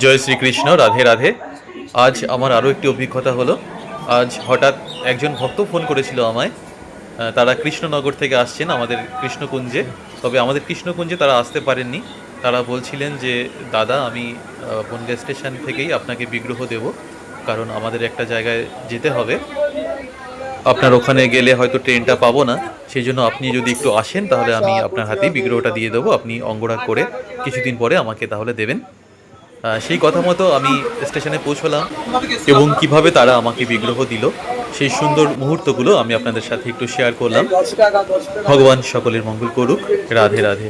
জয় শ্রীকৃষ্ণ, রাধে রাধে। আজ আমার আরও একটি অভিজ্ঞতা হলো। আজ হঠাৎ একজন ভক্ত ফোন করেছিল আমায়। তারা কৃষ্ণনগর থেকে আসছেন আমাদের কৃষ্ণকুঞ্জে। তবে আমাদের কৃষ্ণকুঞ্জে তারা আসতে পারেননি। তারা বলছিলেন যে, দাদা আমি বনগাঁ স্টেশন থেকেই আপনাকে বিগ্রহ দেব, কারণ আমাদের একটা জায়গায় যেতে হবে। আপনার ওখানে গেলে হয়তো ট্রেনটা পাবো না, সেই জন্য আপনি যদি একটু আসেন তাহলে আমি আপনার হাতেই বিগ্রহটা দিয়ে দেবো, আপনি অঙ্গরাগ করে কিছুদিন পরে আমাকে তাহলে দেবেন। সেই কথা মতো আমি স্টেশনে পৌঁছলাম, এবং কিভাবে তারা আমাকে বিগ্রহ দিল সেই সুন্দর মুহূর্তগুলো আমি আপনাদের সাথে একটু শেয়ার করলাম। ভগবান সকলের মঙ্গল করুক। রাধে রাধে।